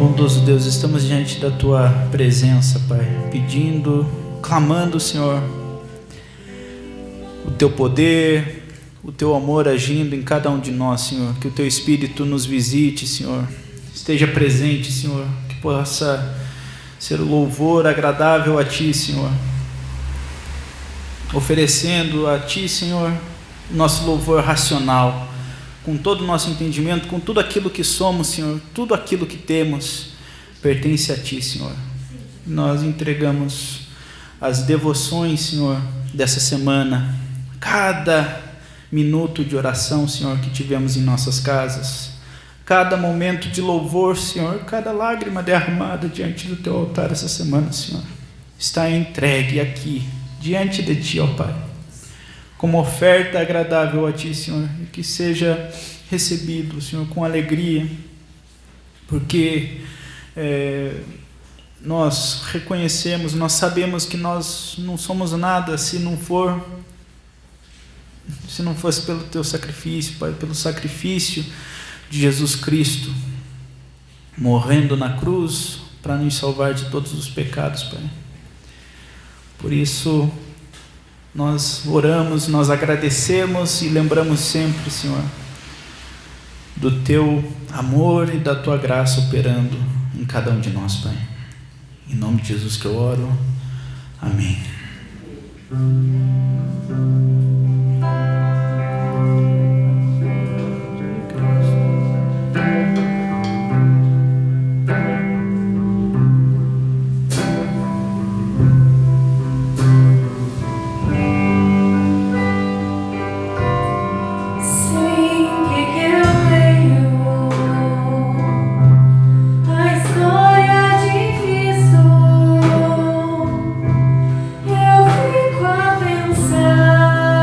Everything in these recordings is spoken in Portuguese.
Bondoso Deus, estamos diante da Tua presença, Pai, pedindo, clamando, Senhor, o Teu poder, o Teu amor agindo em cada um de nós, Senhor, que o Teu Espírito nos visite, Senhor, esteja presente, Senhor, que possa ser o louvor agradável a Ti, Senhor, oferecendo a Ti, Senhor, nosso louvor racional, com todo o nosso entendimento, com tudo aquilo que somos, Senhor, tudo aquilo que temos, pertence a Ti, Senhor. Nós entregamos as devoções, Senhor, dessa semana, cada minuto de oração, Senhor, que tivemos em nossas casas, cada momento de louvor, Senhor, cada lágrima derramada diante do Teu altar essa semana, Senhor, está entregue aqui, diante de Ti, ó Pai, como oferta agradável a Ti, Senhor, e que seja recebido, Senhor, com alegria, porque nós reconhecemos, nós sabemos que nós não somos nada se não fosse pelo Teu sacrifício, Pai, pelo sacrifício de Jesus Cristo, morrendo na cruz para nos salvar de todos os pecados, Pai. Por isso, nós oramos, nós agradecemos e lembramos sempre, Senhor, do Teu amor e da Tua graça operando em cada um de nós, Pai. Em nome de Jesus que eu oro. Amém. Eu fico a pensar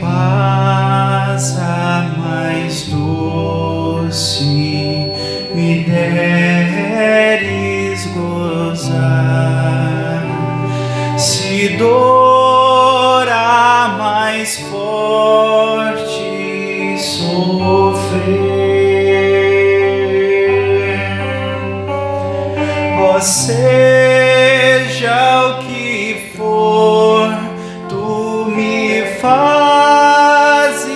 paz a mais doce me deres gozar, se dor a mais forte sofrer, ó, seja o que for, tu me fazes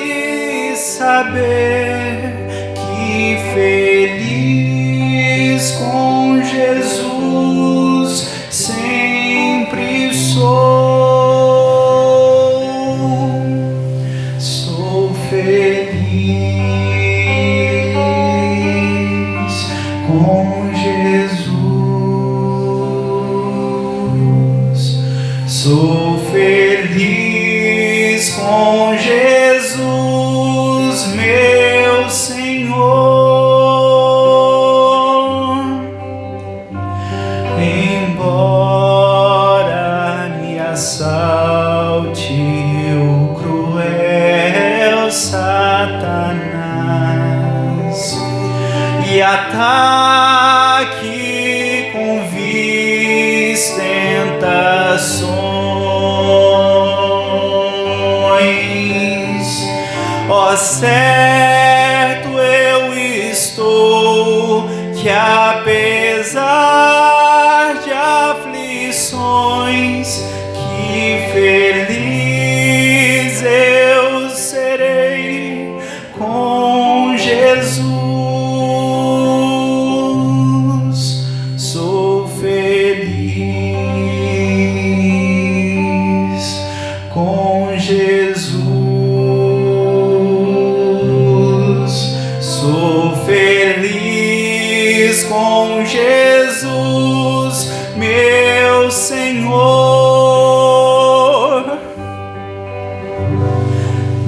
saber que feliz com Jesus sempre sou feliz com Jesus, sou feliz com Jesus, meu Senhor. Embora me assalte o cruel Satanás e ataque com vis tentações, ó, certo eu estou que apesar de aflições, que feliz eu serei com Jesus, sou feliz com Jesus, sou feliz com Jesus, meu Senhor.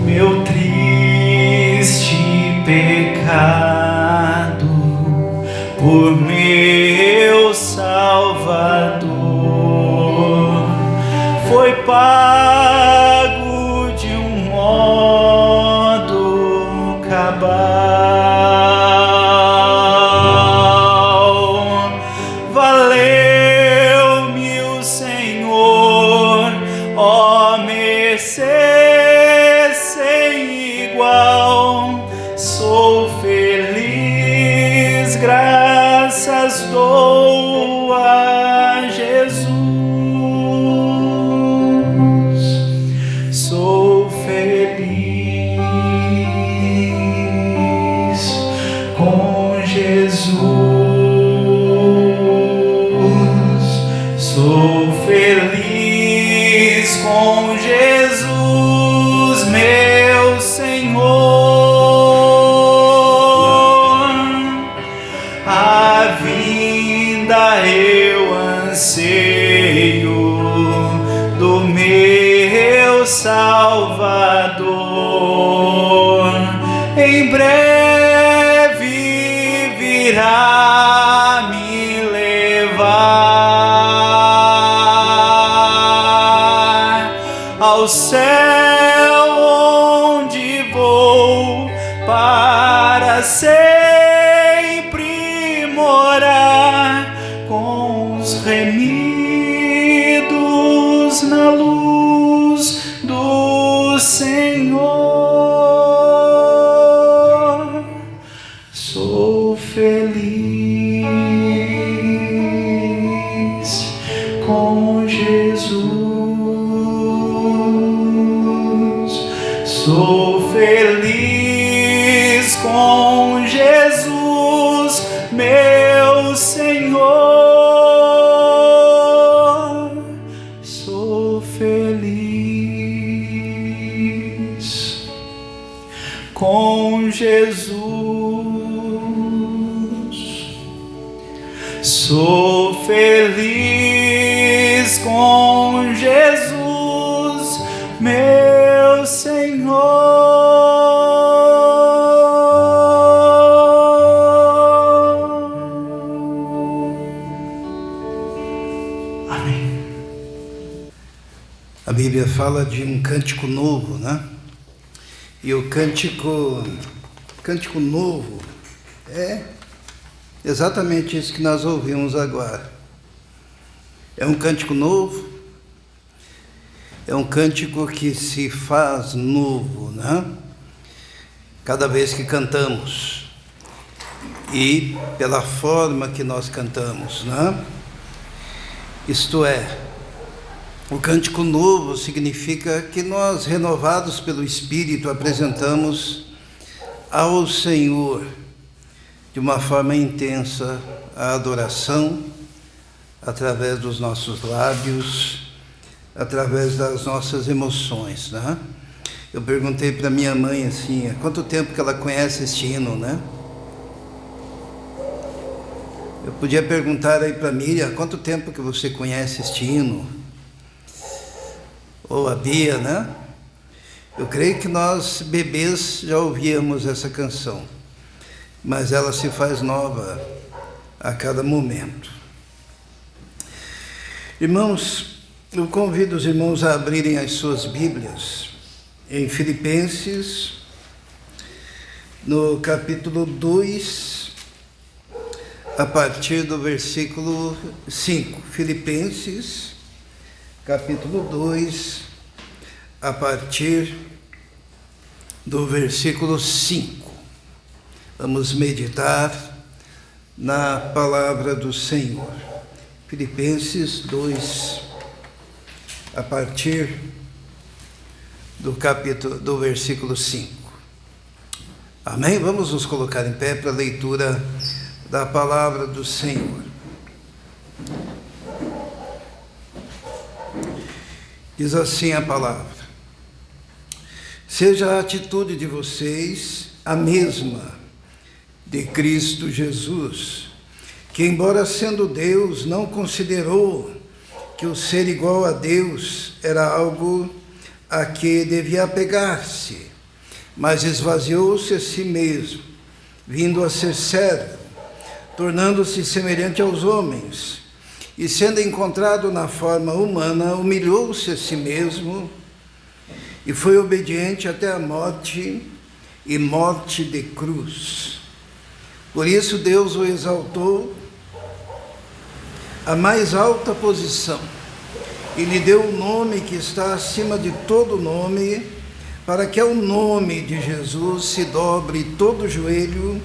Meu triste pecado por meu Salvador foi pago de um modo cabal. Valeu-me o Senhor, ó, mercê sem igual. Sou feliz, graças dou a Jesus. Sou feliz com Jesus, sou feliz com Jesus, meu Senhor. A vinda eu anseio do meu Salvador, em breve virá me levar ao céu, onde vou para sempre morar com os remidos na luz do Senhor. Sou feliz com Jesus, sou feliz com Jesus, meu Senhor. Sou feliz com Jesus, sou feliz com Jesus, meu Senhor. A Bíblia fala de um cântico novo, né? E o cântico novo é exatamente isso que nós ouvimos agora. É um cântico novo, é um cântico que se faz novo, né? Cada vez que cantamos e pela forma que nós cantamos, né? Isto é, o cântico novo significa que nós, renovados pelo Espírito, apresentamos ao Senhor de uma forma intensa a adoração através dos nossos lábios, através das nossas emoções, né? Eu perguntei para minha mãe assim, há quanto tempo que ela conhece este hino, né? Eu podia perguntar aí para a Miriam, há quanto tempo que você conhece este hino? Ou a Bia, né? Eu creio que nós, bebês, já ouvíamos essa canção, mas ela se faz nova a cada momento. Irmãos, eu convido os irmãos a abrirem as suas Bíblias em Filipenses, no capítulo 2, a partir do versículo 5. Filipenses, capítulo 2, a partir do versículo 5. Vamos meditar na palavra do Senhor. Filipenses 2, a partir do versículo 5. Amém? Vamos nos colocar em pé para a leitura da palavra do Senhor. Diz assim a palavra: seja a atitude de vocês a mesma de Cristo Jesus, que, embora sendo Deus, não considerou que o ser igual a Deus era algo a que devia apegar-se, mas esvaziou-se a si mesmo, vindo a ser servo, tornando-se semelhante aos homens, e sendo encontrado na forma humana, humilhou-se a si mesmo e foi obediente até a morte, e morte de cruz. Por isso Deus o exaltou à mais alta posição e lhe deu o nome que está acima de todo nome, para que ao nome de Jesus se dobre todo joelho,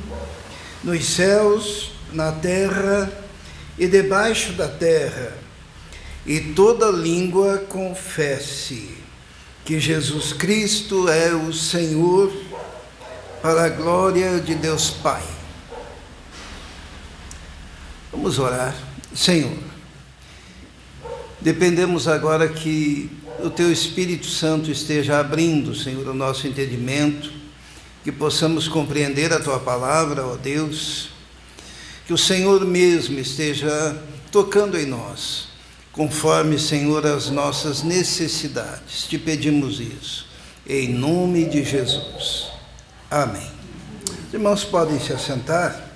nos céus, na terra e debaixo da terra, e toda língua confesse que Jesus Cristo é o Senhor, para a glória de Deus Pai. Vamos orar. Senhor, dependemos agora que o Teu Espírito Santo esteja abrindo, Senhor, o nosso entendimento, que possamos compreender a Tua palavra, ó Deus, que o Senhor mesmo esteja tocando em nós, conforme, Senhor, as nossas necessidades. Te pedimos isso, em nome de Jesus. Amém. Os irmãos podem se assentar.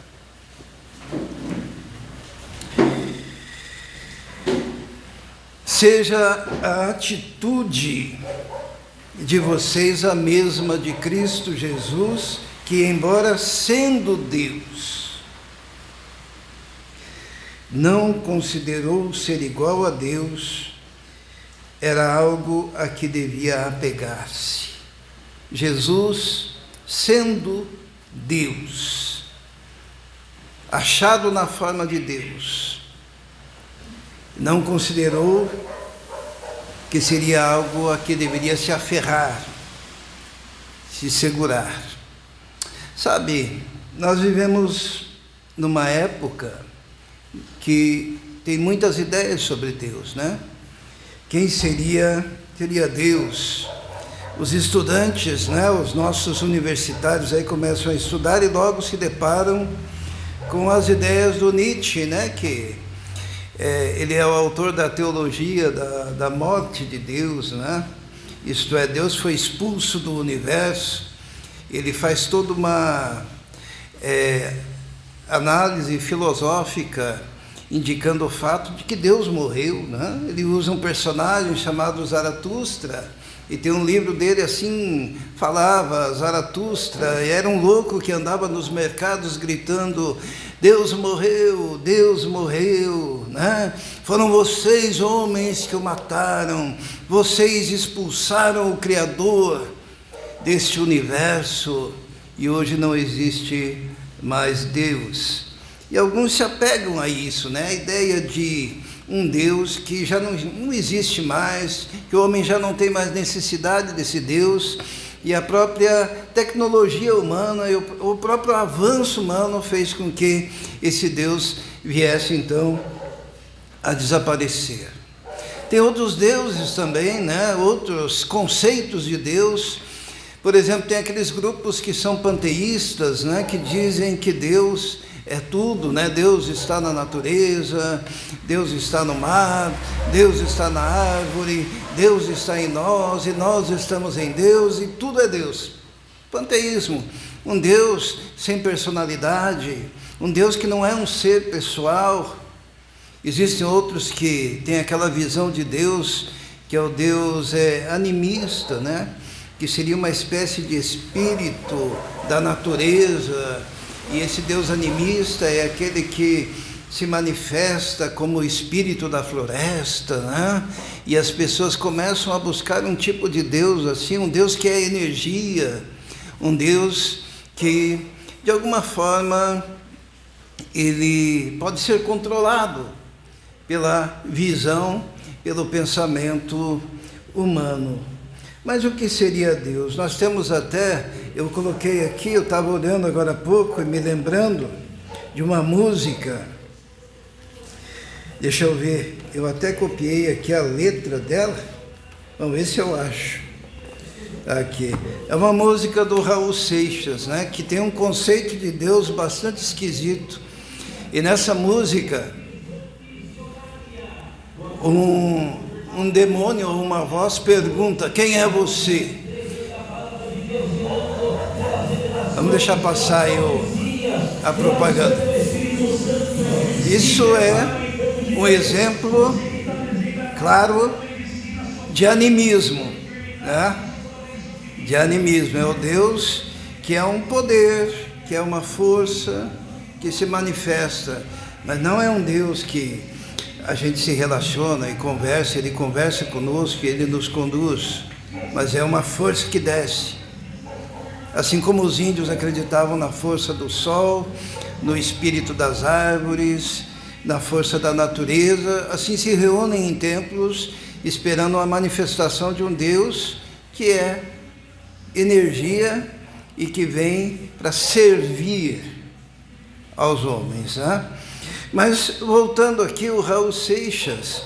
Seja a atitude de vocês a mesma de Cristo Jesus, que, embora sendo Deus, não considerou ser igual a Deus, era algo a que devia apegar-se. Jesus, sendo Deus, achado na forma de Deus, não considerou que seria algo a que deveria se aferrar, se segurar. Sabe, nós vivemos numa época que tem muitas ideias sobre Deus, né? Quem seria Deus? Os estudantes, né, os nossos universitários aí começam a estudar e logo se deparam com as ideias do Nietzsche, né, que ele é o autor da teologia da morte de Deus, né? Isto é, Deus foi expulso do universo. Ele faz toda uma análise filosófica indicando o fato de que Deus morreu, né? Ele usa um personagem chamado Zaratustra E tem um livro dele assim, falava, Zaratustra, era um louco que andava nos mercados gritando: Deus morreu, né? Foram vocês, homens, que o mataram, vocês expulsaram o Criador deste universo, e hoje não existe mais Deus. E alguns se apegam a isso, né? A ideia de um Deus que já não existe mais, que o homem já não tem mais necessidade desse Deus, e a própria tecnologia humana e o próprio avanço humano fez com que esse Deus viesse então a desaparecer. Tem outros deuses também, né? Outros conceitos de Deus. Por exemplo, tem aqueles grupos que são panteístas, né? Que dizem que Deus é tudo, né? Deus está na natureza, Deus está no mar, Deus está na árvore, Deus está em nós e nós estamos em Deus e tudo é Deus. Panteísmo, um Deus sem personalidade, um Deus que não é um ser pessoal. Existem outros que têm aquela visão de Deus, que é o Deus animista, né? Que seria uma espécie de espírito da natureza. E esse Deus animista é aquele que se manifesta como o espírito da floresta, né? E as pessoas começam a buscar um tipo de Deus assim, um Deus que é energia, um Deus que, de alguma forma, ele pode ser controlado pela visão, pelo pensamento humano. Mas o que seria Deus? Nós temos até, eu coloquei aqui, eu estava olhando agora há pouco e me lembrando de uma música, deixa eu ver, eu até copiei aqui a letra dela, vamos ver se eu acho, aqui, é uma música do Raul Seixas, né, que tem um conceito de Deus bastante esquisito, e nessa música, um demônio ou uma voz pergunta: quem é você? Vamos deixar passar aí a propaganda. Isso é um exemplo claro de animismo, né? De animismo. É o Deus que é um poder, que é uma força que se manifesta, mas não é um Deus que a gente se relaciona e conversa, ele conversa conosco, ele nos conduz, mas é uma força que desce. Assim como os índios acreditavam na força do sol, no espírito das árvores, na força da natureza, assim se reúnem em templos esperando a manifestação de um Deus que é energia e que vem para servir aos homens, né? Mas, voltando aqui, o Raul Seixas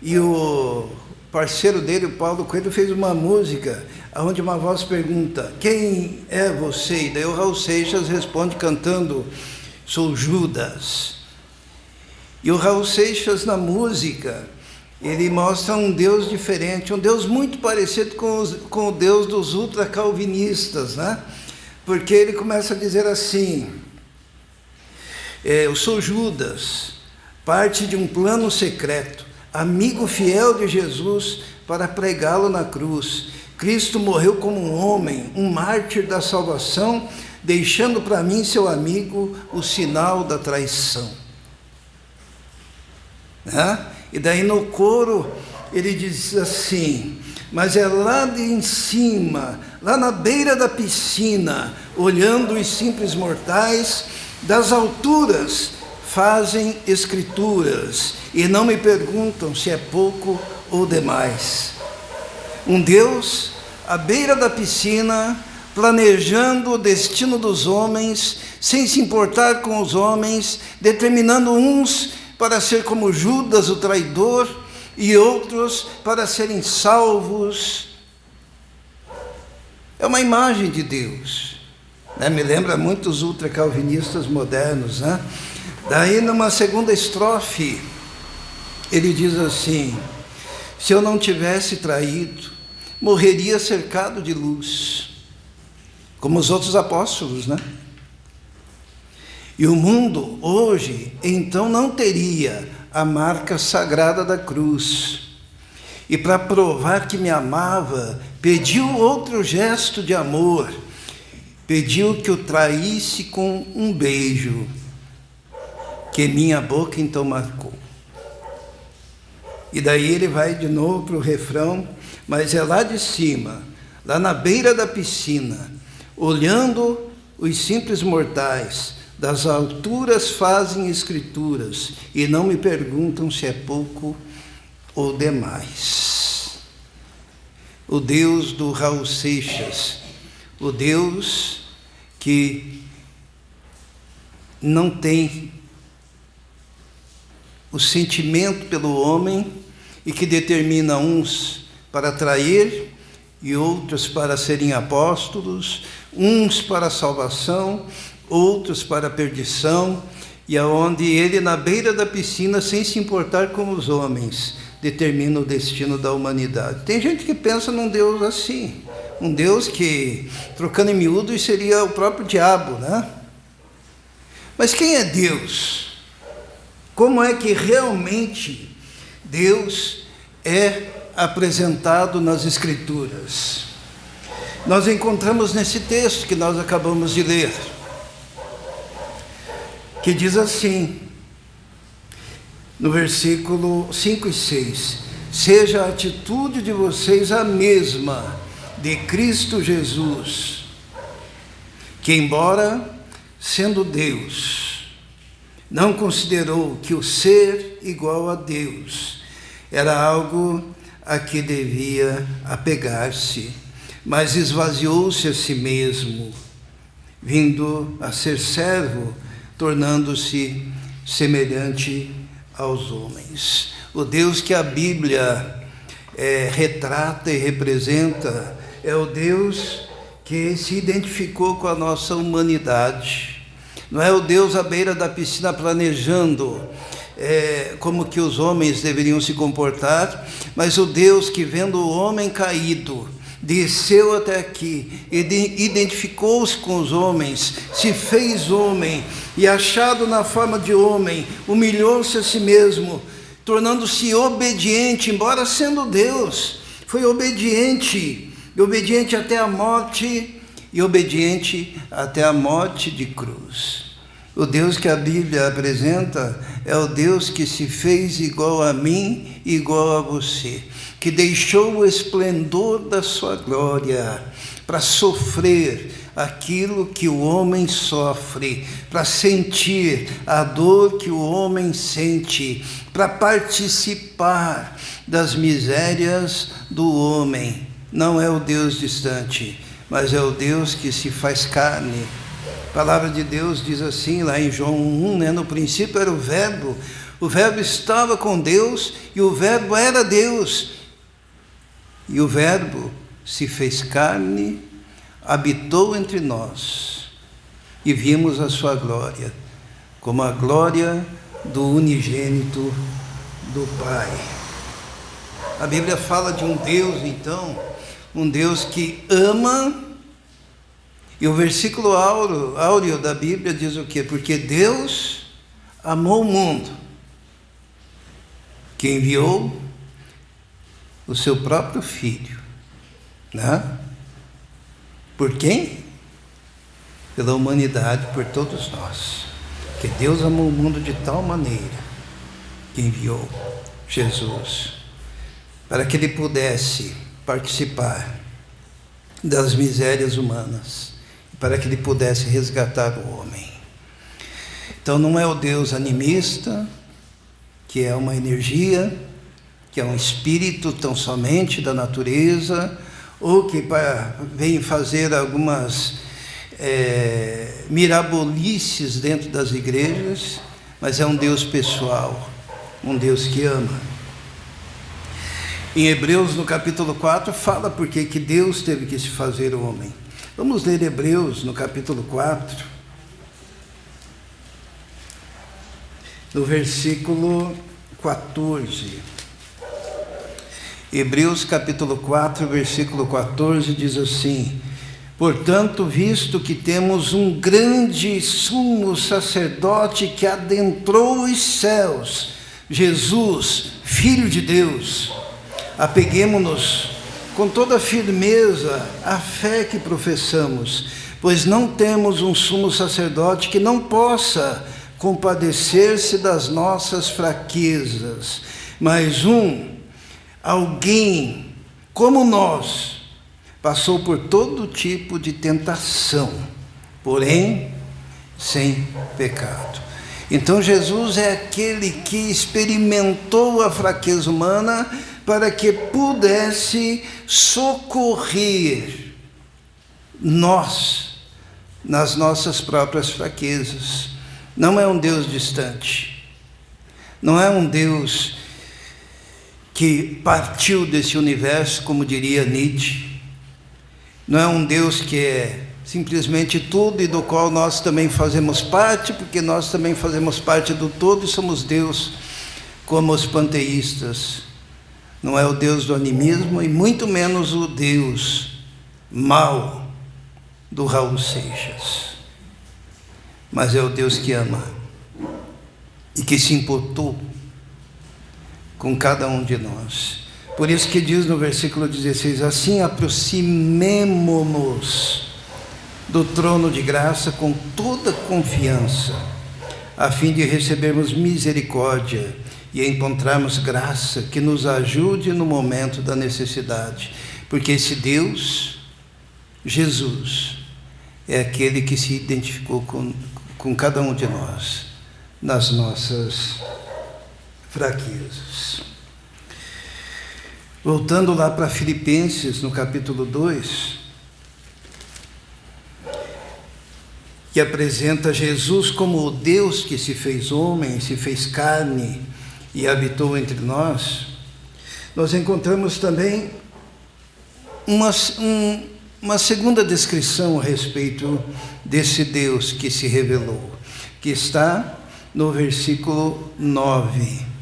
e o parceiro dele, o Paulo Coelho, fez uma música onde uma voz pergunta: quem é você? E daí o Raul Seixas responde cantando: sou Judas. E o Raul Seixas, na música, ele mostra um Deus diferente, um Deus muito parecido com o Deus dos ultracalvinistas, né? Porque ele começa a dizer assim: eu sou Judas, parte de um plano secreto, amigo fiel de Jesus para pregá-lo na cruz. Cristo morreu como um homem, um mártir da salvação, deixando para mim, seu amigo, o sinal da traição. Né? E daí no coro ele diz assim: mas é lá de em cima, lá na beira da piscina, olhando os simples mortais, das alturas fazem escrituras e não me perguntam se é pouco ou demais. Um Deus à beira da piscina, planejando o destino dos homens, sem se importar com os homens, determinando uns para ser como Judas, o traidor, e outros para serem salvos. É uma imagem de Deus. Me lembra muito os ultracalvinistas modernos, né? Daí, numa segunda estrofe, ele diz assim: se eu não tivesse traído, morreria cercado de luz, como os outros apóstolos, né? E o mundo, hoje, então não teria a marca sagrada da cruz. E para provar que me amava, pediu outro gesto de amor, pediu que o traísse com um beijo, que minha boca então marcou. E daí ele vai de novo para o refrão, mas é lá de cima, lá na beira da piscina, olhando os simples mortais, das alturas fazem escrituras, e não me perguntam se é pouco ou demais. O Deus do Raul Seixas, o Deus que não tem o sentimento pelo homem e que determina uns para trair e outros para serem apóstolos, uns para a salvação, outros para a perdição, e aonde ele, na beira da piscina, sem se importar com os homens, determina o destino da humanidade. Tem gente que pensa num Deus assim, um Deus que, trocando em miúdos, seria o próprio diabo, né? Mas quem é Deus? Como é que realmente Deus é apresentado nas Escrituras? Nós encontramos nesse texto que nós acabamos de ler, que diz assim, no versículo 5 e 6, seja a atitude de vocês a mesma de Cristo Jesus, que embora sendo Deus, não considerou que o ser igual a Deus era algo a que devia apegar-se, mas esvaziou-se a si mesmo, vindo a ser servo, tornando-se semelhante aos homens. O Deus que a Bíblia retrata e representa é o Deus que se identificou com a nossa humanidade. Não é o Deus à beira da piscina planejando como que os homens deveriam se comportar, mas o Deus que, vendo o homem caído, desceu até aqui, identificou-se com os homens, se fez homem e, achado na forma de homem, humilhou-se a si mesmo, tornando-se obediente, embora sendo Deus, foi obediente, e obediente até a morte, e obediente até a morte de cruz. O Deus que a Bíblia apresenta é o Deus que se fez igual a mim e igual a você, que deixou o esplendor da sua glória para sofrer aquilo que o homem sofre, para sentir a dor que o homem sente, para participar das misérias do homem. Não é o Deus distante, mas é o Deus que se faz carne. A palavra de Deus diz assim, lá em João 1, no princípio era o Verbo estava com Deus, e o Verbo era Deus, e o Verbo se fez carne, habitou entre nós, e vimos a sua glória, como a glória do unigênito do Pai. A Bíblia fala de um Deus, então, um Deus que ama. E o versículo áureo da Bíblia diz o quê? Porque Deus amou o mundo, que enviou o seu próprio Filho, né? Por quem? Pela humanidade, por todos nós. Que Deus amou o mundo de tal maneira que enviou Jesus, para que ele pudesse participar das misérias humanas, para que ele pudesse resgatar o homem. Então não é o Deus animista, que é uma energia, que é um espírito tão somente da natureza, ou que vem fazer algumas mirabolices dentro das igrejas, mas é um Deus pessoal, um Deus que ama. Em Hebreus, no capítulo 4, fala por que Deus teve que se fazer homem. Vamos ler Hebreus, no capítulo 4, no versículo 14. Hebreus, capítulo 4, versículo 14, diz assim: portanto, visto que temos um grande sumo sacerdote que adentrou os céus, Jesus, Filho de Deus, apeguemo-nos com toda firmeza a fé que professamos, pois não temos um sumo sacerdote que não possa compadecer-se das nossas fraquezas, mas alguém como nós, passou por todo tipo de tentação, porém sem pecado. Então Jesus é aquele que experimentou a fraqueza humana para que pudesse socorrer nós nas nossas próprias fraquezas. Não é um Deus distante, não é um Deus que partiu desse universo, como diria Nietzsche. Não é um Deus que é simplesmente tudo e do qual nós também fazemos parte, porque nós também fazemos parte do todo e somos Deus, como os panteístas. Não é o Deus do animismo e muito menos o Deus mau do Raul Seixas. Mas é o Deus que ama e que se importou com cada um de nós. Por isso que diz no versículo 16, assim aproximemo-nos do trono de graça com toda confiança, a fim de recebermos misericórdia e encontrarmos graça que nos ajude no momento da necessidade. Porque esse Deus, Jesus, é aquele que se identificou com cada um de nós, nas nossas fraquezas. Voltando lá para Filipenses, no capítulo 2, que apresenta Jesus como o Deus que se fez homem, se fez carne e habitou entre nós, nós encontramos também uma segunda descrição a respeito desse Deus que se revelou, que está no versículo 9.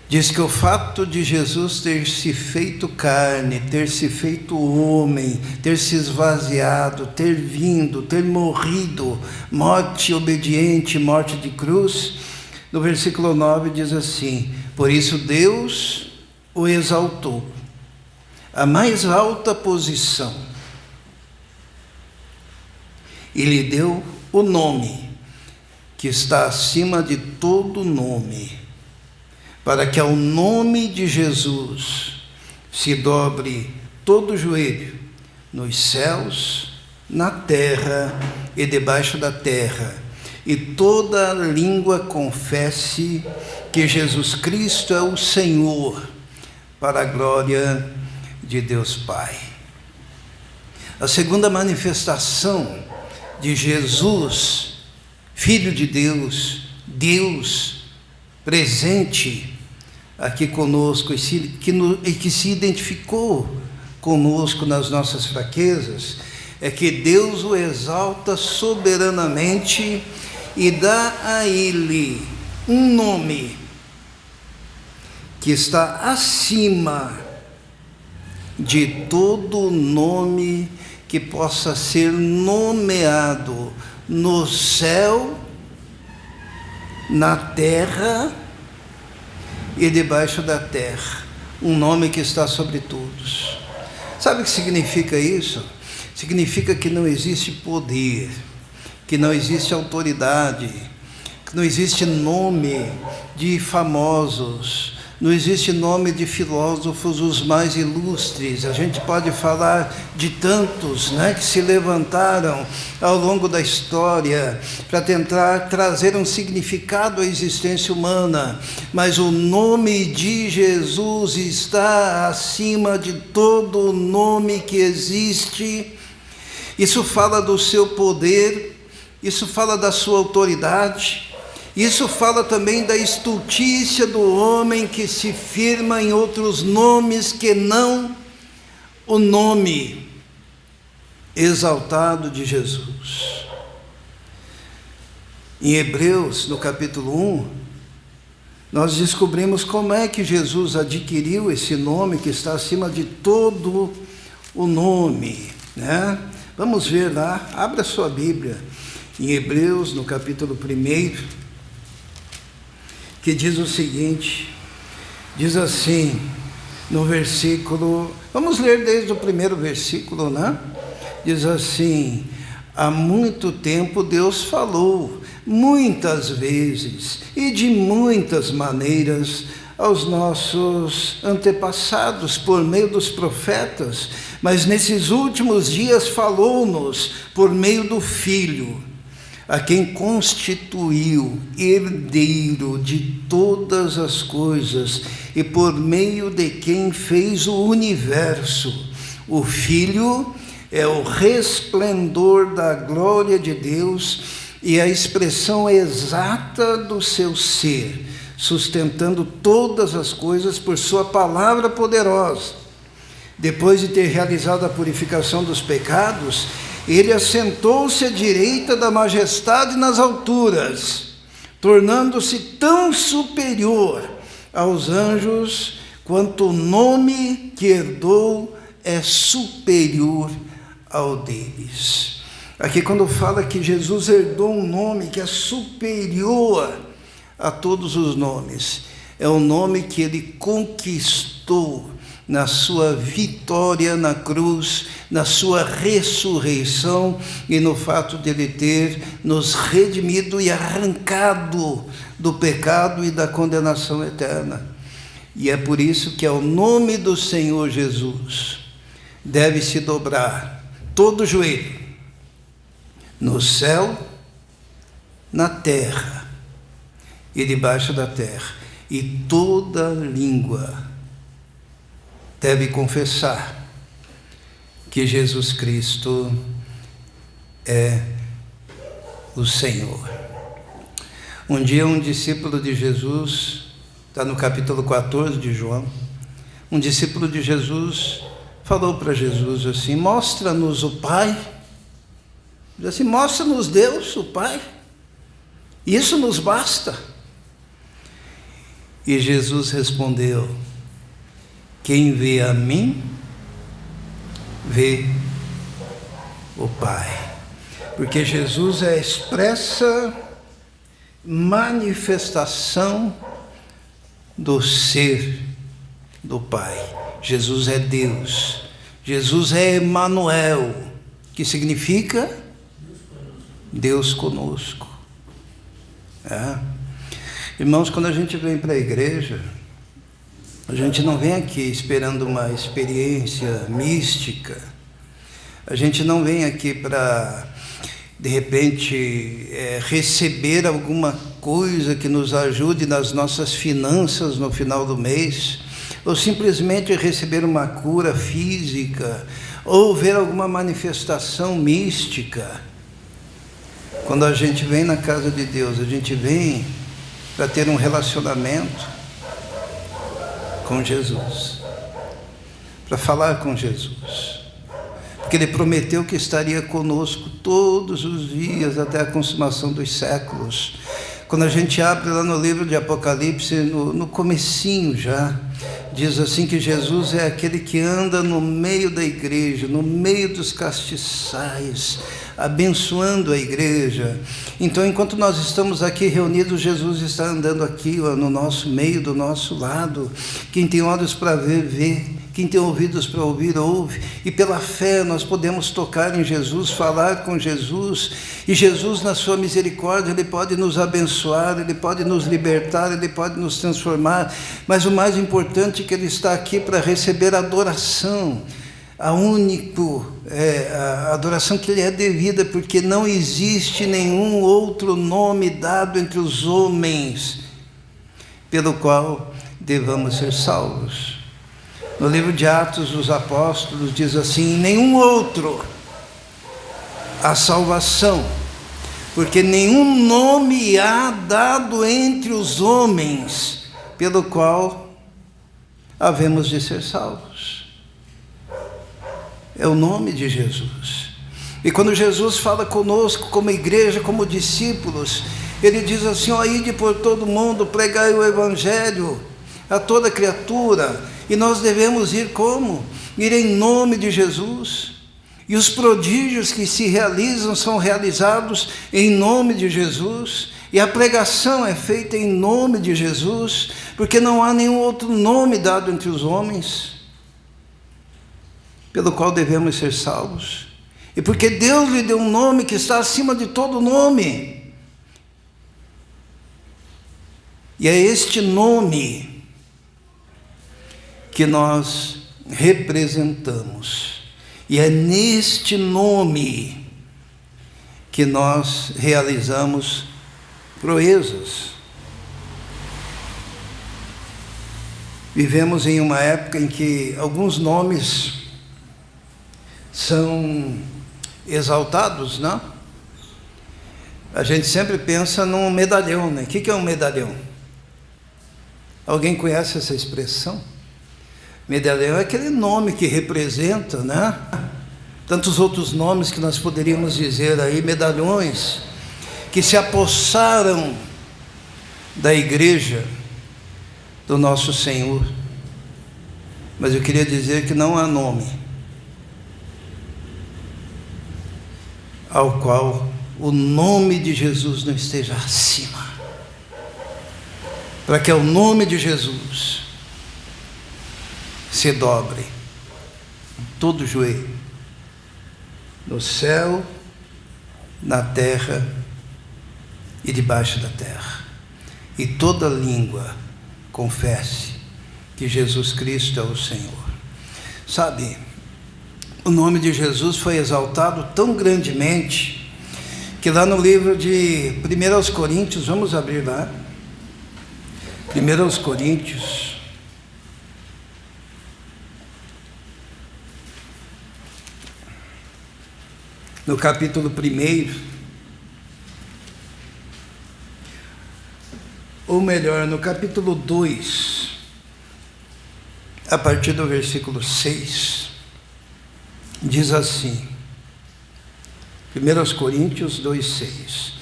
Diz que o fato de Jesus ter se feito carne, ter se feito homem, ter se esvaziado, ter vindo, ter morrido, morte obediente, morte de cruz, no versículo 9 diz assim: por isso Deus o exaltou à mais alta posição e lhe deu o nome que está acima de todo nome, para que ao nome de Jesus se dobre todo o joelho, nos céus, na terra e debaixo da terra, e toda língua confesse que Jesus Cristo é o Senhor, para a glória de Deus Pai. A segunda manifestação de Jesus, Filho de Deus, Deus presente aqui conosco e que se identificou conosco nas nossas fraquezas, é que Deus o exalta soberanamente e dá a ele um nome que está acima de todo nome que possa ser nomeado no céu, na terra e debaixo da terra, um nome que está sobre todos. Sabe o que significa isso? Significa que não existe poder, que não existe autoridade, que não existe nome de famosos, não existe nome de filósofos os mais ilustres. A gente pode falar de tantos, que se levantaram ao longo da história para tentar trazer um significado à existência humana, mas o nome de Jesus está acima de todo nome que existe. Isso fala do seu poder, isso fala da sua autoridade. Isso fala também da estultícia do homem que se firma em outros nomes que não o nome exaltado de Jesus. Em Hebreus, no capítulo 1, nós descobrimos como é que Jesus adquiriu esse nome que está acima de todo o nome, Vamos ver lá, abra sua Bíblia, em Hebreus, no capítulo 1, que diz o seguinte, diz assim: no versículo, vamos ler desde o primeiro versículo, né? Diz assim: há muito tempo Deus falou, muitas vezes e de muitas maneiras, aos nossos antepassados por meio dos profetas, mas nesses últimos dias falou-nos por meio do Filho, a quem constituiu herdeiro de todas as coisas e por meio de quem fez o universo. O Filho é o resplendor da glória de Deus e a expressão exata do seu ser, sustentando todas as coisas por sua palavra poderosa. Depois de ter realizado a purificação dos pecados, ele assentou-se à direita da majestade nas alturas, tornando-se tão superior aos anjos quanto o nome que herdou é superior ao deles. Aqui, quando fala que Jesus herdou um nome que é superior a todos os nomes, é o nome que ele conquistou na sua vitória na cruz, na sua ressurreição e no fato de ele ter nos redimido e arrancado do pecado e da condenação eterna. E é por isso que ao nome do Senhor Jesus deve se dobrar todo joelho, no céu, na terra e debaixo da terra, e toda língua deve confessar que Jesus Cristo é o Senhor. Um dia um discípulo de Jesus, está no capítulo 14 de João, um discípulo de Jesus falou para Jesus assim: mostra-nos o Pai. Diz assim: mostra-nos Deus, o Pai, isso nos basta. E Jesus respondeu: quem vê a mim, vê o Pai. Porque Jesus é a expressa manifestação do ser do Pai. Jesus é Deus. Jesus é Emanuel, que significa Deus conosco. Irmãos, quando a gente vem para a igreja, a gente não vem aqui esperando uma experiência mística. A gente não vem aqui para, de repente, receber alguma coisa que nos ajude nas nossas finanças no final do mês, ou simplesmente receber uma cura física, ou ver alguma manifestação mística. Quando a gente vem na casa de Deus, a gente vem para ter um relacionamento com Jesus, para falar com Jesus, porque Ele prometeu que estaria conosco todos os dias até a consumação dos séculos. Quando a gente abre lá no livro de Apocalipse, no comecinho já, diz assim que Jesus é aquele que anda no meio da igreja, no meio dos castiçais, abençoando a igreja. Então, enquanto nós estamos aqui reunidos, Jesus está andando aqui no nosso meio, do nosso lado. Quem tem olhos para ver, vê. Quem tem ouvidos para ouvir, ouve. E pela fé nós podemos tocar em Jesus, falar com Jesus. E Jesus, na sua misericórdia, Ele pode nos abençoar, Ele pode nos libertar, Ele pode nos transformar. Mas o mais importante é que Ele está aqui para receber adoração. A adoração que lhe é devida, porque não existe nenhum outro nome dado entre os homens pelo qual devamos ser salvos. No livro de Atos dos Apóstolos diz assim: nenhum outro há salvação, porque nenhum nome há dado entre os homens pelo qual havemos de ser salvos. É o nome de Jesus. E quando Jesus fala conosco como igreja, como discípulos, Ele diz assim: ó, ide por todo mundo, pregai o Evangelho a toda criatura. E nós devemos ir como? Ir em nome de Jesus. E os prodígios que se realizam são realizados em nome de Jesus. E a pregação é feita em nome de Jesus, porque não há nenhum outro nome dado entre os homens pelo qual devemos ser salvos. E porque Deus lhe deu um nome que está acima de todo nome. E é este nome que nós representamos. E é neste nome que nós realizamos proezas. Vivemos em uma época em que alguns nomes são exaltados, não? A gente sempre pensa num medalhão, né? O que é um medalhão? Alguém conhece essa expressão? Medalhão é aquele nome que representa, né? Tantos outros nomes que nós poderíamos dizer aí, medalhões, que se apossaram da igreja do nosso Senhor. Mas eu queria dizer que não há nome ao qual o nome de Jesus não esteja acima. Para que o nome de Jesus se dobre todo joelho, no céu, na terra e debaixo da terra, e toda língua confesse que Jesus Cristo é o Senhor. Sabe, o nome de Jesus foi exaltado tão grandemente, que lá no livro de 1 Coríntios, vamos abrir lá, 1 Coríntios, no capítulo 1, ou melhor, no capítulo 2, a partir do versículo 6, diz assim, 1 Coríntios 2,6: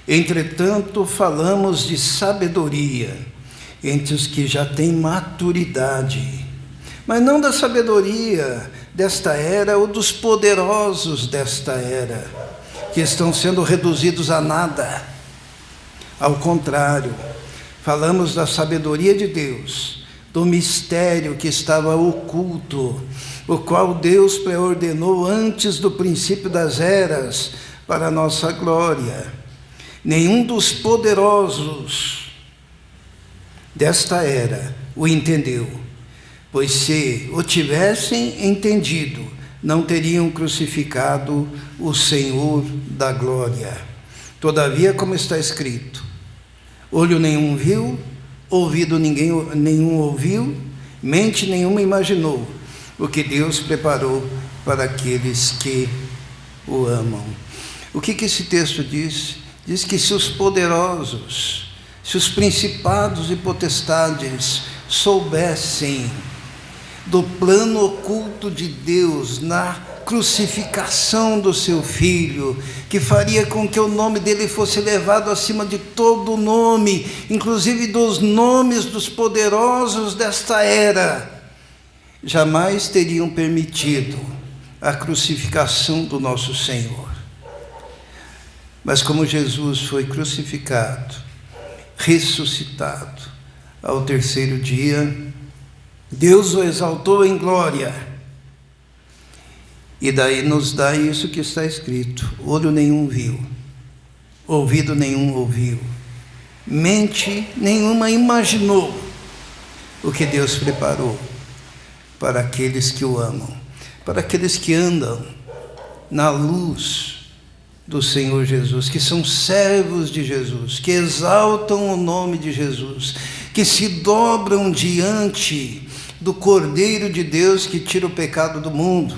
Entretanto, falamos de sabedoria entre os que já têm maturidade, mas não da sabedoria desta era ou dos poderosos desta era, que estão sendo reduzidos a nada. Ao contrário, falamos da sabedoria de Deus, do mistério que estava oculto, o qual Deus preordenou antes do princípio das eras para a nossa glória. Nenhum dos poderosos desta era o entendeu, pois se o tivessem entendido, não teriam crucificado o Senhor da glória. Todavia, como está escrito, olho nenhum viu, ouvido nenhum ouviu, mente nenhuma imaginou o que Deus preparou para aqueles que o amam. O que esse texto diz? Diz que se os poderosos, se os principados e potestades soubessem do plano oculto de Deus na crucificação do seu Filho, que faria com que o nome dele fosse levado acima de todo nome, inclusive dos nomes dos poderosos desta era, jamais teriam permitido a crucificação do nosso Senhor. Mas como Jesus foi crucificado, ressuscitado ao terceiro dia, Deus o exaltou em glória, e daí nos dá isso que está escrito: olho nenhum viu, ouvido nenhum ouviu, mente nenhuma imaginou o que Deus preparou para aqueles que o amam, para aqueles que andam na luz do Senhor Jesus, que são servos de Jesus, que exaltam o nome de Jesus, que se dobram diante do Cordeiro de Deus que tira o pecado do mundo.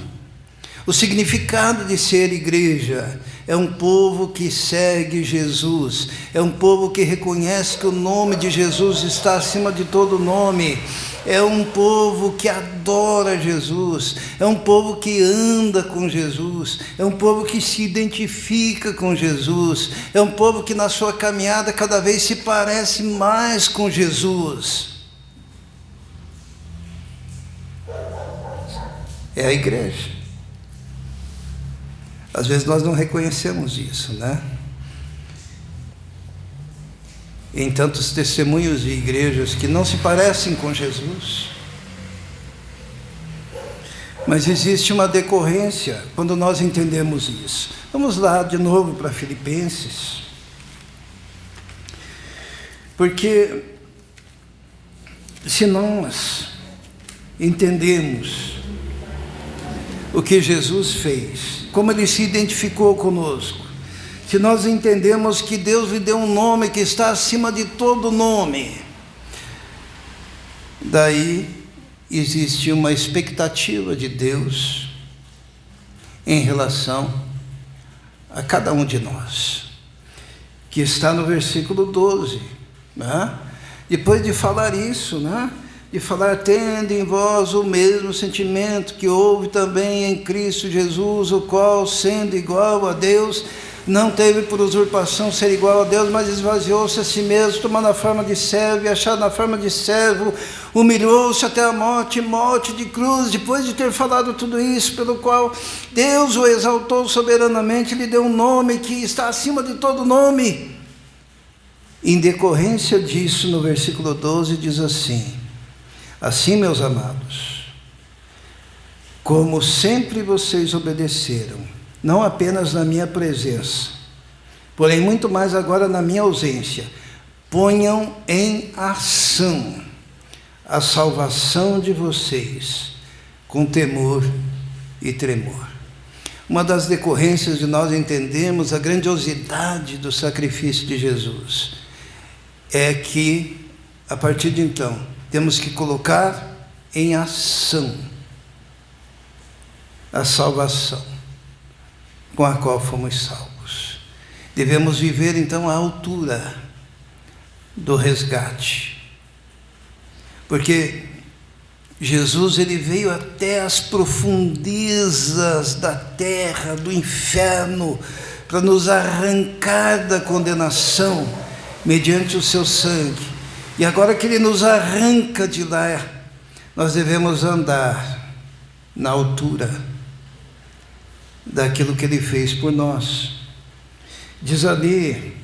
O significado de ser igreja é um povo que segue Jesus, é um povo que reconhece que o nome de Jesus está acima de todo nome, é um povo que adora Jesus, é um povo que anda com Jesus, é um povo que se identifica com Jesus, é um povo que na sua caminhada cada vez se parece mais com Jesus. É a igreja. Às vezes nós não reconhecemos isso, né? em tantos testemunhos de igrejas que não se parecem com Jesus. Mas existe uma decorrência quando nós entendemos isso. Vamos lá de novo para Filipenses. Porque se nós entendemos o que Jesus fez, como Ele se identificou conosco, se nós entendemos que Deus lhe deu um nome que está acima de todo nome, daí existe uma expectativa de Deus em relação a cada um de nós, que está no versículo 12, né? Depois de falar isso, né? De falar, tendo em vós o mesmo sentimento que houve também em Cristo Jesus, o qual, sendo igual a Deus, não teve por usurpação ser igual a Deus, mas esvaziou-se a si mesmo, tomando a forma de servo e achado na forma de servo, humilhou-se até a morte, morte de cruz. Depois de ter falado tudo isso, pelo qual Deus o exaltou soberanamente, lhe deu um nome que está acima de todo nome. Em decorrência disso, no versículo 12 diz assim: assim, meus amados, como sempre vocês obedeceram, não apenas na minha presença, porém muito mais agora na minha ausência, ponham em ação a salvação de vocês com temor e tremor. Uma das decorrências de nós entendermos a grandiosidade do sacrifício de Jesus é que, a partir de então, temos que colocar em ação a salvação com a qual fomos salvos. Devemos viver então à altura do resgate, porque Jesus, ele veio até as profundezas da terra, do inferno, para nos arrancar da condenação mediante o seu sangue. E agora que ele nos arranca de lá, nós devemos andar na altura daquilo que ele fez por nós. Diz ali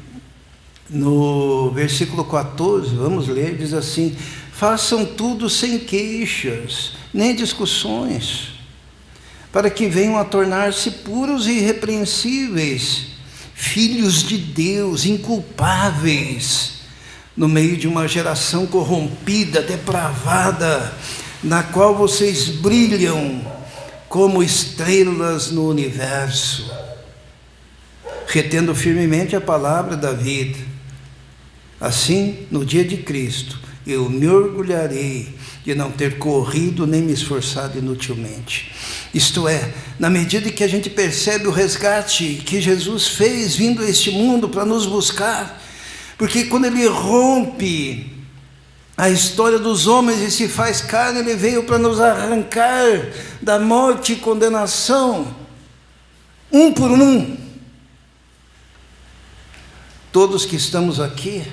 no versículo 14, vamos ler, diz assim: façam tudo sem queixas, nem discussões, para que venham a tornar-se puros e irrepreensíveis, filhos de Deus, inculpáveis, no meio de uma geração corrompida, depravada, na qual vocês brilham como estrelas no universo, retendo firmemente a palavra da vida. Assim, no dia de Cristo, eu me orgulharei de não ter corrido nem me esforçado inutilmente. Isto é, na medida que a gente percebe o resgate que Jesus fez vindo a este mundo para nos buscar, porque quando ele rompe a história dos homens e se faz carne, ele veio para nos arrancar da morte e condenação, um por um. Todos que estamos aqui,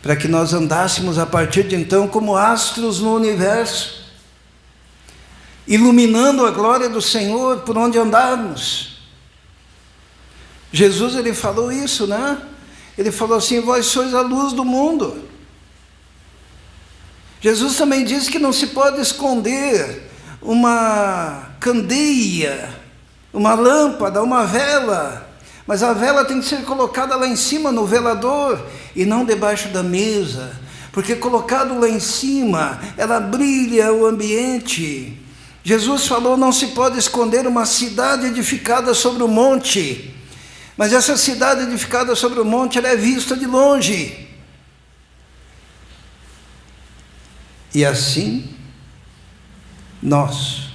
para que nós andássemos a partir de então como astros no universo, iluminando a glória do Senhor por onde andarmos. Jesus, ele falou isso, né? Ele falou assim: vós sois a luz do mundo. Jesus também disse que não se pode esconder uma candeia, uma lâmpada, uma vela, mas a vela tem que ser colocada lá em cima no velador e não debaixo da mesa, porque colocado lá em cima, ela brilha o ambiente. Jesus falou: não se pode esconder uma cidade edificada sobre o monte, mas essa cidade edificada sobre o monte, ela é vista de longe. E assim, nós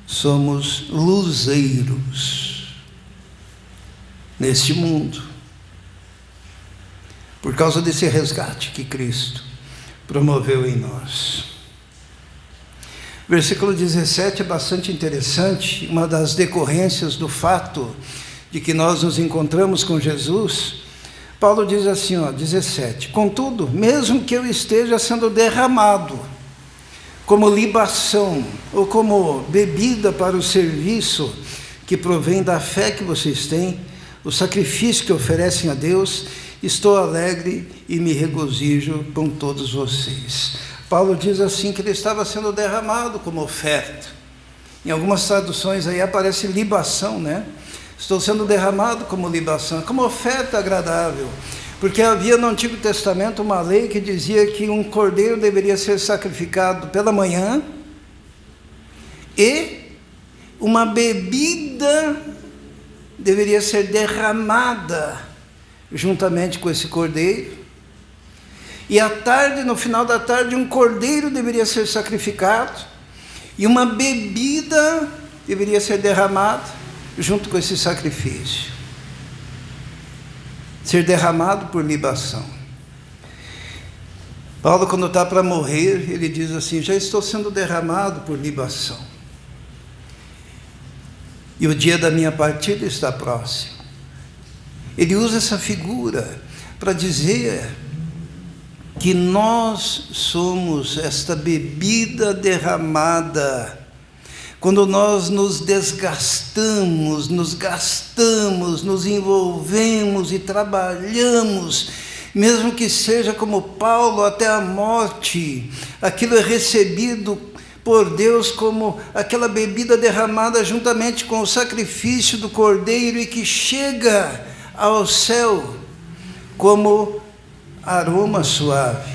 somos luzeiros neste mundo, por causa desse resgate que Cristo promoveu em nós. Versículo 17 é bastante interessante, uma das decorrências do fato de que nós nos encontramos com Jesus. Paulo diz assim, 17: contudo, mesmo que eu esteja sendo derramado como libação ou como bebida para o serviço que provém da fé que vocês têm, o sacrifício que oferecem a Deus, estou alegre e me regozijo com todos vocês. Paulo diz assim que ele estava sendo derramado como oferta. Em algumas traduções aí aparece libação, né? Estou sendo derramado como libação, como oferta agradável. Porque havia no Antigo Testamento uma lei que dizia que um cordeiro deveria ser sacrificado pela manhã e uma bebida deveria ser derramada juntamente com esse cordeiro. E à tarde, no final da tarde, um cordeiro deveria ser sacrificado e uma bebida deveria ser derramada junto com esse sacrifício. Ser derramado por libação. Paulo, quando está para morrer, ele diz assim: já estou sendo derramado por libação. E o dia da minha partida está próximo. Ele usa essa figura para dizer que nós somos esta bebida derramada. Quando nós nos desgastamos, nos gastamos, nos envolvemos e trabalhamos, mesmo que seja como Paulo até a morte, aquilo é recebido por Deus como aquela bebida derramada juntamente com o sacrifício do cordeiro e que chega ao céu como aroma suave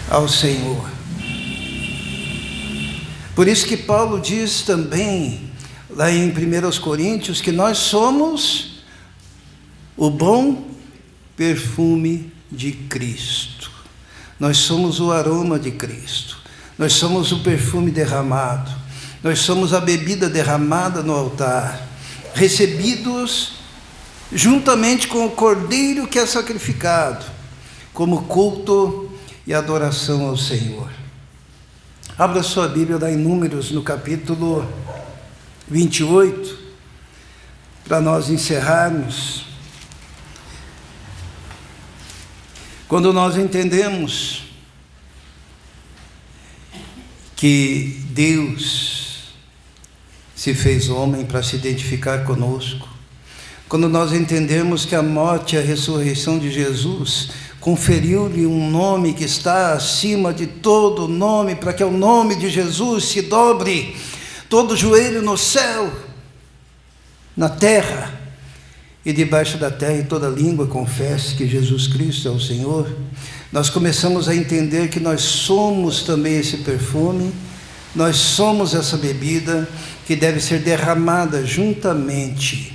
ao Senhor. Por isso que Paulo diz também, lá em 1 Coríntios, que nós somos o bom perfume de Cristo. Nós somos o aroma de Cristo. Nós somos o perfume derramado. Nós somos a bebida derramada no altar, recebidos juntamente com o cordeiro que é sacrificado, como culto e adoração ao Senhor. Abra sua Bíblia lá em Números, no capítulo 28, para nós encerrarmos. Quando nós entendemos que Deus se fez homem para se identificar conosco, quando nós entendemos que a morte e a ressurreição de Jesus conferiu-lhe um nome que está acima de todo nome, para que ao nome de Jesus se dobre todo joelho no céu, na terra e debaixo da terra, e toda língua confesse que Jesus Cristo é o Senhor, nós começamos a entender que nós somos também esse perfume, nós somos essa bebida que deve ser derramada juntamente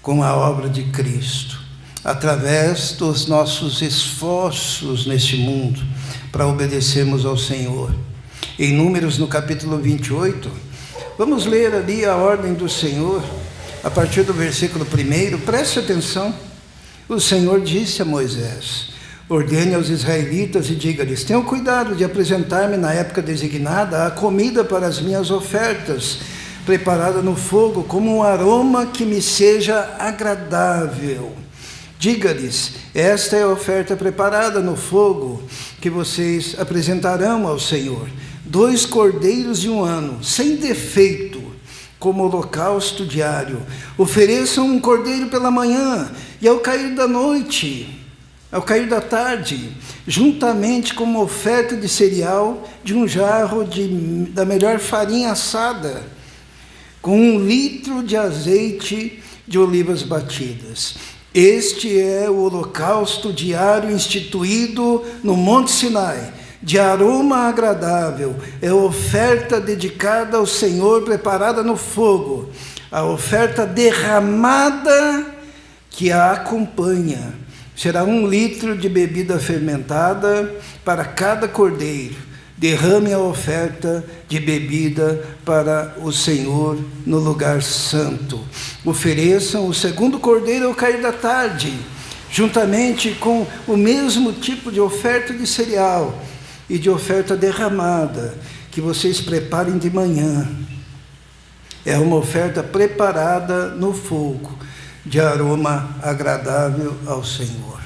com a obra de Cristo, através dos nossos esforços neste mundo, para obedecermos ao Senhor. Em Números, no capítulo 28, vamos ler ali a ordem do Senhor, a partir do versículo 1, preste atenção. O Senhor disse a Moisés: ordene aos israelitas e diga-lhes: tenham cuidado de apresentar-me na época designada a comida para as minhas ofertas, preparada no fogo, como um aroma que me seja agradável. Diga-lhes: esta é a oferta preparada no fogo, que vocês apresentarão ao Senhor. 2 cordeiros de 1 ano, sem defeito, como holocausto diário. Ofereçam um cordeiro pela manhã, e ao cair da noite, ao cair da tarde, juntamente com uma oferta de cereal, de um jarro da melhor farinha assada, com 1 litro de azeite de olivas batidas. Este é o holocausto diário instituído no Monte Sinai, de aroma agradável. É a oferta dedicada ao Senhor, preparada no fogo. A oferta derramada que a acompanha será 1 litro de bebida fermentada para cada cordeiro. Derrame a oferta de bebida para o Senhor no lugar santo. Ofereçam o 2º cordeiro ao cair da tarde, juntamente com o mesmo tipo de oferta de cereal e de oferta derramada, que vocês preparem de manhã. É uma oferta preparada no fogo, de aroma agradável ao Senhor.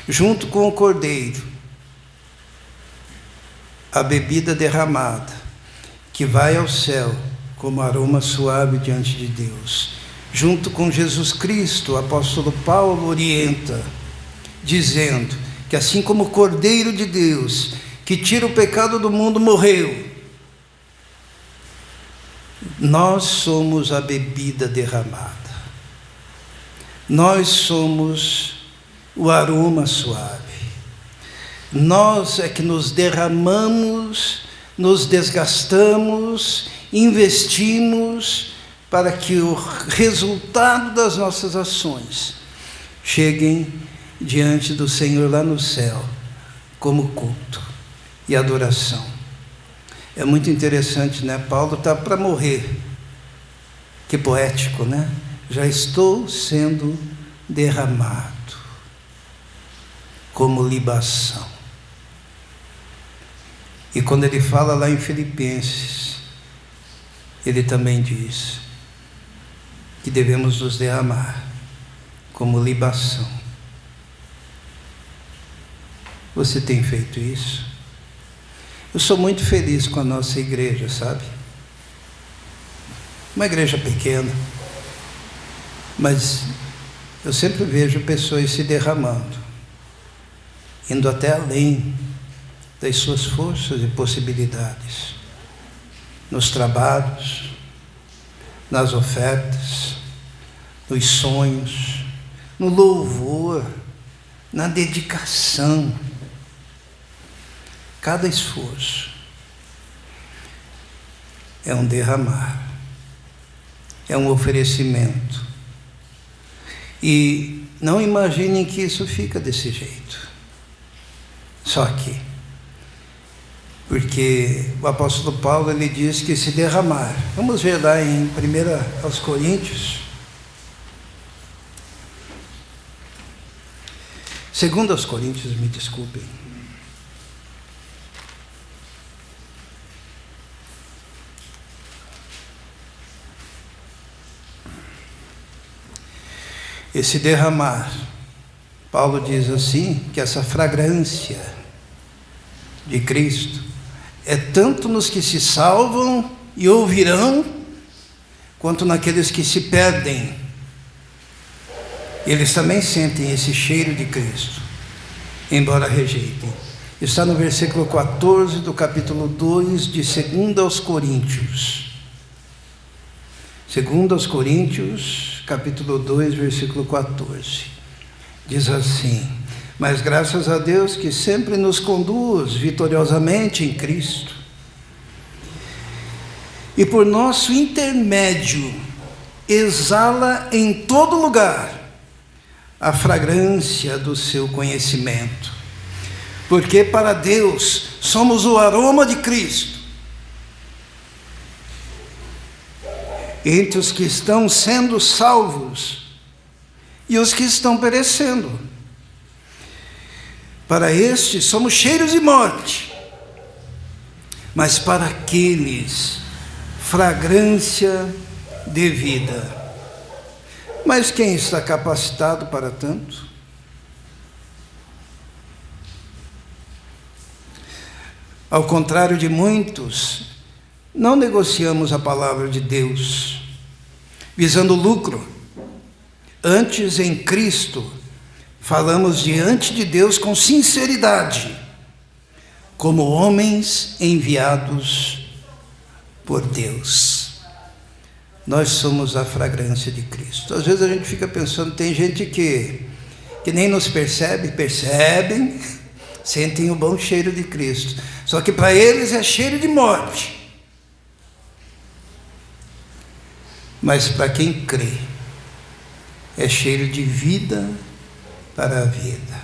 Junto com o cordeiro, a bebida derramada, que vai ao céu como aroma suave diante de Deus. junto com Jesus Cristo, o apóstolo Paulo orienta, dizendo que assim como o Cordeiro de Deus, que tira o pecado do mundo, morreu, nós somos a bebida derramada. Nós somos o aroma suave. Nós é que nos derramamos, nos desgastamos, investimos para que o resultado das nossas ações cheguem diante do Senhor lá no céu, como culto e adoração. É muito interessante, né? Paulo está para morrer. Que poético, né? Já estou sendo derramado como libação. E quando ele fala lá em Filipenses, ele também diz que devemos nos derramar como libação. Você tem feito isso? Eu sou muito feliz com a nossa igreja, sabe? Uma igreja pequena, mas eu sempre vejo pessoas se derramando, indo até além das suas forças e possibilidades, nos trabalhos, nas ofertas, nos sonhos, no louvor, na dedicação. Cada esforço é um derramar, é um oferecimento. E não imaginem que isso fica desse jeito, só aqui. Porque o apóstolo Paulo, ele diz que se derramar. Vamos ver lá em 1 aos Coríntios. 2 aos Coríntios, me desculpem. Esse derramar, Paulo diz assim, que essa fragrância de Cristo é tanto nos que se salvam e ouvirão, quanto naqueles que se perdem. Eles também sentem esse cheiro de Cristo, embora rejeitem. Está no versículo 14 do capítulo 2 de 2 aos Coríntios. 2 aos Coríntios, capítulo 2, versículo 14. Diz assim: mas graças a Deus que sempre nos conduz vitoriosamente em Cristo, e por nosso intermédio exala em todo lugar a fragrância do seu conhecimento, porque para Deus somos o aroma de Cristo entre os que estão sendo salvos e os que estão perecendo. Para estes somos cheiros de morte, mas para aqueles fragrância de vida. Mas quem está capacitado para tanto? Ao contrário de muitos, não negociamos a palavra de Deus visando lucro. Antes, em Cristo, falamos diante de Deus com sinceridade, como homens enviados por Deus. Nós somos a fragrância de Cristo. Às vezes a gente fica pensando, tem gente que nem nos percebem, sentem o bom cheiro de Cristo, só que para eles é cheiro de morte. Mas para quem crê, é cheiro de vida para a vida,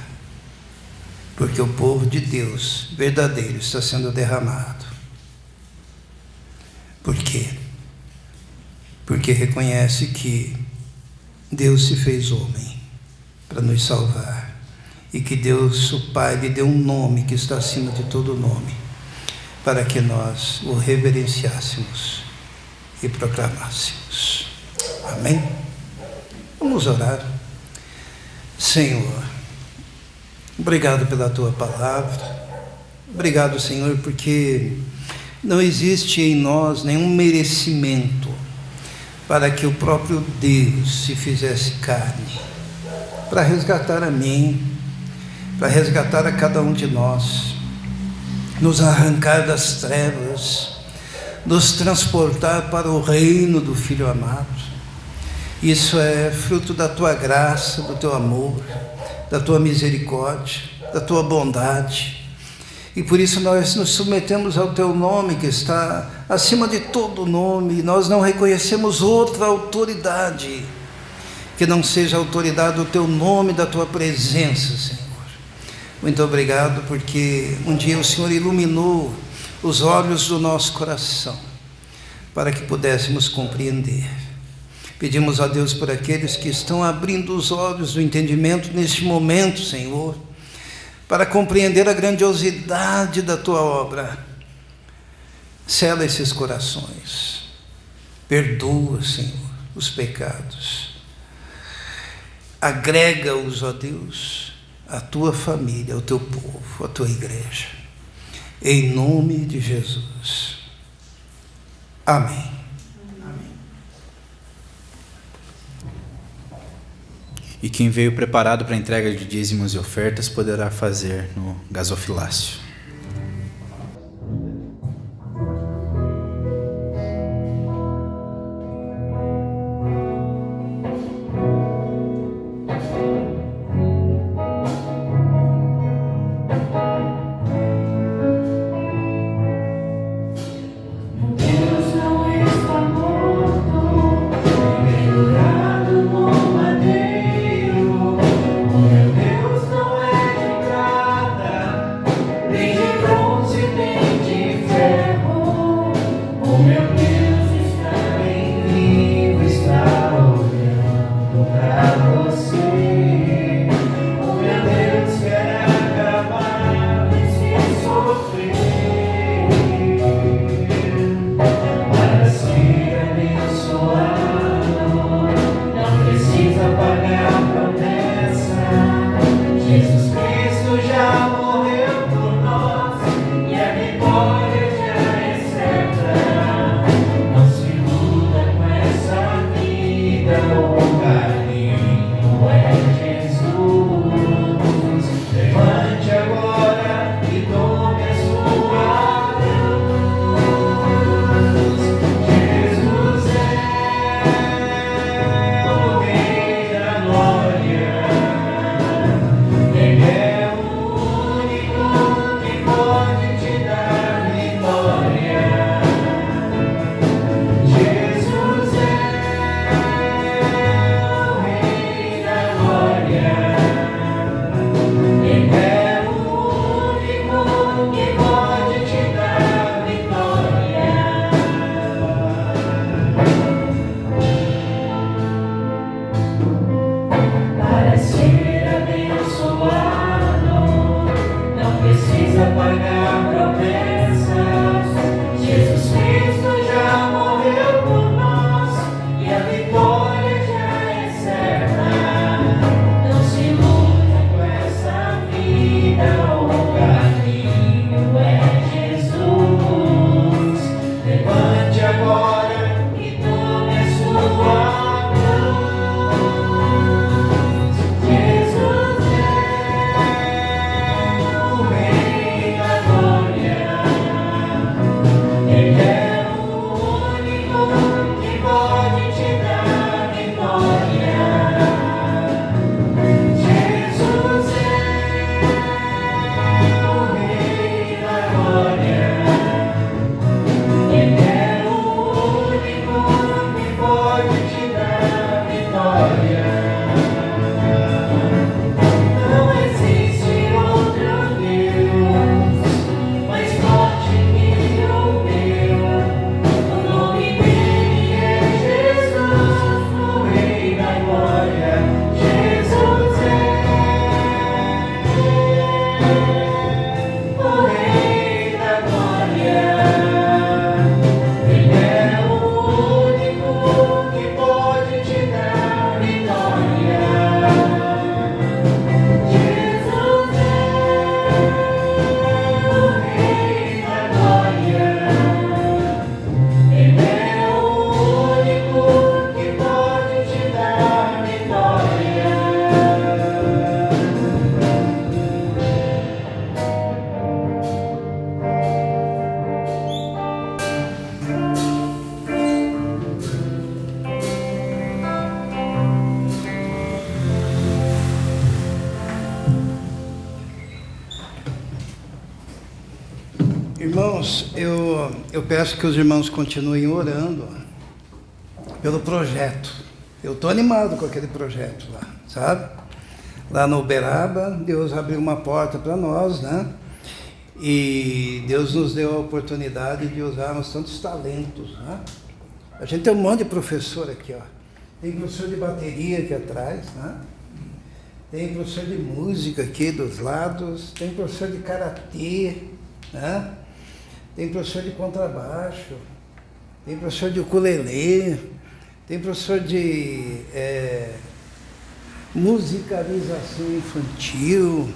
porque o povo de Deus verdadeiro está sendo derramado. Por quê? Porque reconhece que Deus se fez homem para nos salvar, e que Deus, o Pai, lhe deu um nome que está acima de todo nome, para que nós o reverenciássemos e proclamássemos. Amém? Vamos orar. Senhor, obrigado pela Tua palavra. Obrigado, Senhor, porque não existe em nós nenhum merecimento para que o próprio Deus se fizesse carne, para resgatar a mim, para resgatar a cada um de nós, nos arrancar das trevas, nos transportar para o reino do Filho amado. Isso é fruto da tua graça, do teu amor, da tua misericórdia, da tua bondade. E por isso nós nos submetemos ao teu nome, que está acima de todo nome. Nós não reconhecemos outra autoridade que não seja a autoridade do teu nome, da tua presença, Senhor. Muito obrigado, porque um dia o Senhor iluminou os olhos do nosso coração para que pudéssemos compreender. Pedimos a Deus por aqueles que estão abrindo os olhos do entendimento neste momento, Senhor, para compreender a grandiosidade da tua obra. Sela esses corações, perdoa, Senhor, os pecados, agrega-os, ó Deus, à tua família, ao teu povo, à tua igreja, em nome de Jesus, amém. E quem veio preparado para a entrega de dízimos e ofertas poderá fazer no gasofilácio. Irmãos, eu peço que os irmãos continuem orando pelo projeto. Eu estou animado com aquele projeto lá, sabe? Lá no Uberaba, Deus abriu uma porta para nós, né? E Deus nos deu a oportunidade de usarmos tantos talentos, né? A gente tem um monte de professor aqui, ó. Tem professor de bateria aqui atrás, né? Tem professor de música aqui dos lados, tem professor de karatê, né? Tem professor de contrabaixo, tem professor de ukulele, tem professor de musicalização infantil,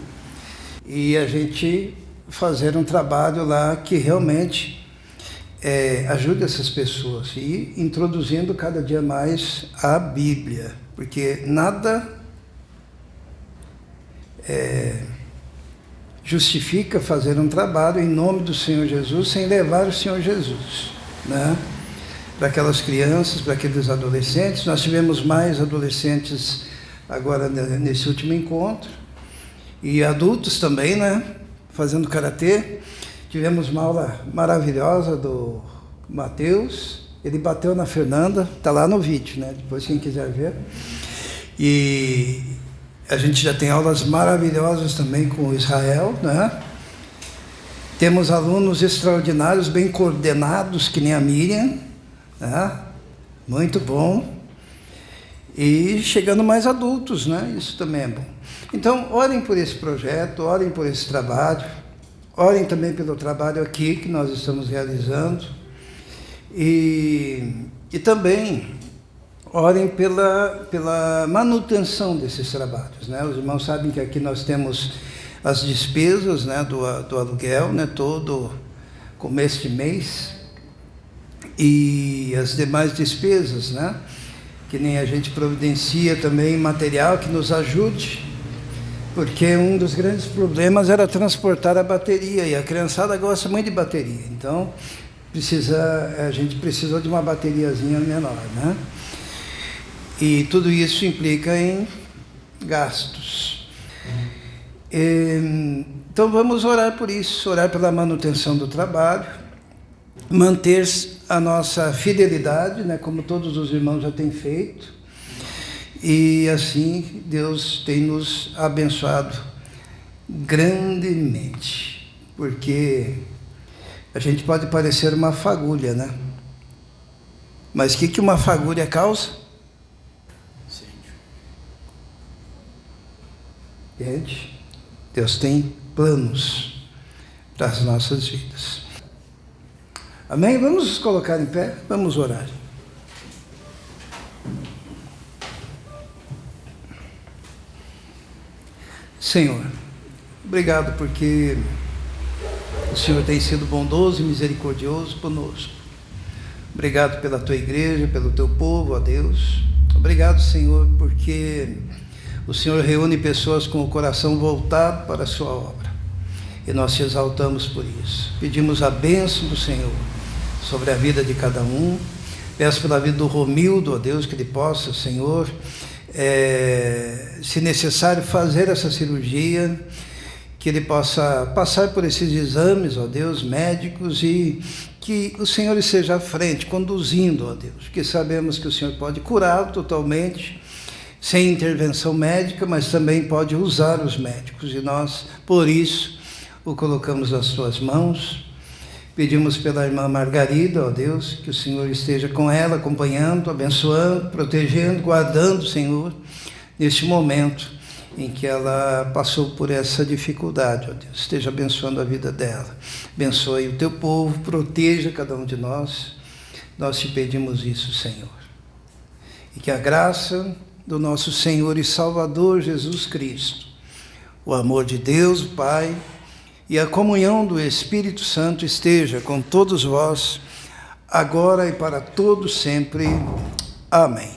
e a gente fazer um trabalho lá que realmente ajude essas pessoas, e introduzindo cada dia mais a Bíblia, porque nada justifica fazer um trabalho em nome do Senhor Jesus sem levar o Senhor Jesus, né? Para aquelas crianças, para aqueles adolescentes. Nós tivemos mais adolescentes agora nesse último encontro, e adultos também, né? Fazendo karatê. Tivemos uma aula maravilhosa do Mateus, ele bateu na Fernanda, está lá no vídeo, né? Depois quem quiser ver. E a gente já tem aulas maravilhosas também com o Israel, né? Temos alunos extraordinários, bem coordenados, que nem a Miriam, né? Muito bom. E chegando mais adultos, né? Isso também é bom. Então, orem por esse projeto, orem por esse trabalho, orem também pelo trabalho aqui que nós estamos realizando, e também orem pela manutenção desses trabalhos, né? Os irmãos sabem que aqui nós temos as despesas, né, do aluguel, né, todo começo de mês, e as demais despesas, né, que nem a gente providencia também material que nos ajude, porque um dos grandes problemas era transportar a bateria, e a criançada gosta muito de bateria, então a gente precisou de uma bateriazinha menor, né? E tudo isso implica em gastos. Então vamos orar por isso, orar pela manutenção do trabalho, manter a nossa fidelidade, né, como todos os irmãos já têm feito, e assim Deus tem nos abençoado grandemente, porque a gente pode parecer uma fagulha, né? Mas o que uma fagulha causa? Gente, Deus tem planos para as nossas vidas. Amém? Vamos nos colocar em pé, vamos orar. Senhor, obrigado porque o Senhor tem sido bondoso e misericordioso conosco. Obrigado pela tua igreja, pelo teu povo, ó Deus. Obrigado, Senhor, porque o Senhor reúne pessoas com o coração voltado para a sua obra, e nós te exaltamos por isso. Pedimos a bênção do Senhor sobre a vida de cada um. Peço pela vida do Romildo, ó Deus, que ele possa, Senhor, se necessário, fazer essa cirurgia, que ele possa passar por esses exames, ó Deus, médicos, e que o Senhor esteja à frente, conduzindo, ó Deus, porque sabemos que o Senhor pode curá-lo totalmente, sem intervenção médica, mas também pode usar os médicos, e nós, por isso, o colocamos nas suas mãos. Pedimos pela irmã Margarida, ó Deus, que o Senhor esteja com ela, acompanhando, abençoando, protegendo, guardando, Senhor, neste momento em que ela passou por essa dificuldade, ó Deus. Esteja abençoando a vida dela. Abençoe o teu povo, proteja cada um de nós. Nós te pedimos isso, Senhor. E que a graça do nosso Senhor e Salvador Jesus Cristo, o amor de Deus, o Pai, e a comunhão do Espírito Santo esteja com todos vós, agora e para todos sempre. Amém.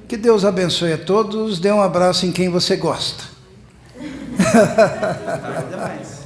Que Deus abençoe a todos. Dê um abraço em quem você gosta. Ainda mais.